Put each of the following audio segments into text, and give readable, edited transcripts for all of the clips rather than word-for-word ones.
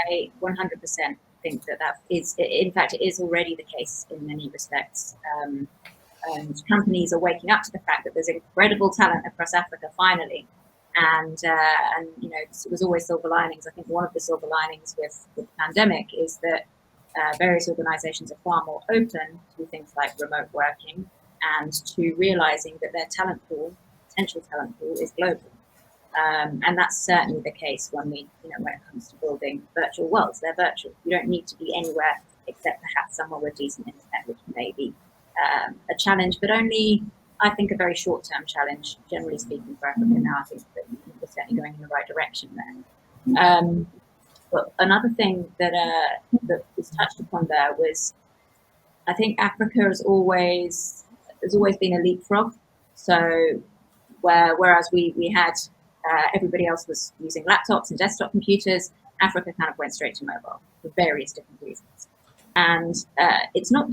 I 100% think that is, in fact, it is already the case in many respects. And companies are waking up to the fact that there's incredible talent across Africa finally. And you know, it was always silver linings. I think one of the silver linings with the pandemic is that various organizations are far more open to things like remote working and to realizing that their talent pool, potential talent pool, is global. And that's certainly the case when when it comes to building virtual worlds. They're virtual. You don't need to be anywhere except perhaps somewhere with decent internet, which may be a challenge, but only, I think, a very short-term challenge, generally speaking, for Africa now. I think that we're certainly going in the right direction there. But another thing that was touched upon there was, I think Africa has always been a leapfrog. So whereas we had everybody else was using laptops and desktop computers, Africa kind of went straight to mobile for various different reasons. And it's not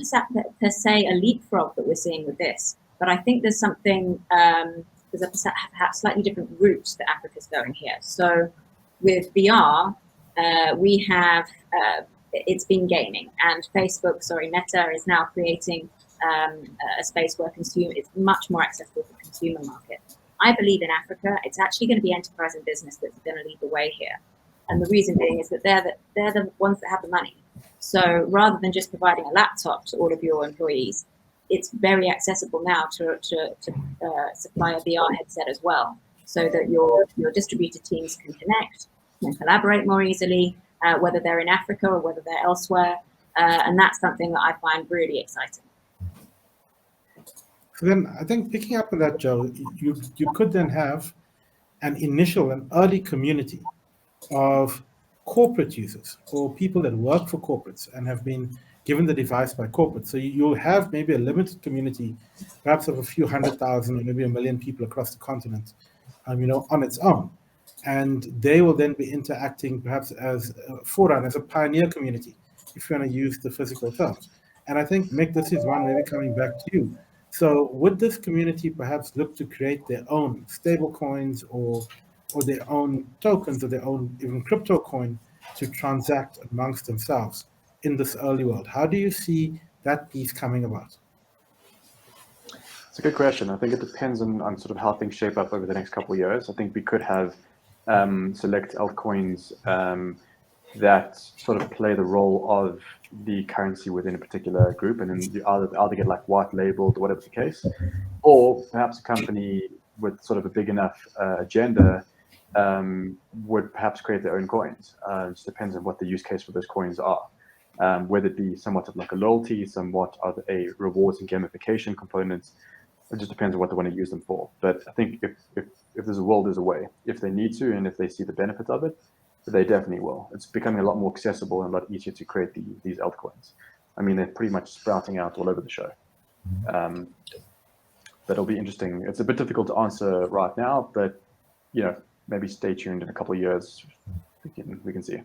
per se a leapfrog that we're seeing with this, but I think there's something, there's a perhaps slightly different route that Africa's going here. So with VR, we have, it's been gaming, and Meta is now creating a space where it's much more accessible for the consumer market. I believe in Africa, it's actually going to be enterprise and business that's going to lead the way here. And the reason being is that they're the ones that have the money. So rather than just providing a laptop to all of your employees, it's very accessible now to supply a VR headset as well, so that your distributed teams can connect and collaborate more easily, whether they're in Africa or whether they're elsewhere. And that's something that I find really exciting. So then I think picking up on that, Joe, you could then have an early community of corporate users or people that work for corporates and have been given the device by corporate. So you'll have maybe a limited community, perhaps of a few 100,000 or maybe 1 million people across the continent, on its own. And they will then be interacting perhaps as a forerunner, as a pioneer community, if you want to use the physical terms. And I think, Mick, this is one maybe coming back to you. So would this community perhaps look to create their own stable coins or their own tokens or their own even crypto coin to transact amongst themselves in this early world? How do you see that piece coming about? It's a good question. I think it depends on sort of how things shape up over the next couple of years. I think we could have select altcoins that sort of play the role of the currency within a particular group, and then you either get like white labeled or whatever the case, or perhaps a company with sort of a big enough agenda would perhaps create their own coins. It just depends on what the use case for those coins are, whether it be somewhat of like a loyalty, somewhat of a rewards and gamification components. It just depends on what they want to use them for. But I think if there's a will, there's a way. If they need to, and if they see the benefit of it, they definitely will. It's becoming a lot more accessible and a lot easier to create these altcoins. I mean, they're pretty much sprouting out all over the show. But it'll be interesting. It's a bit difficult to answer right now, but maybe stay tuned in a couple of years. We can see.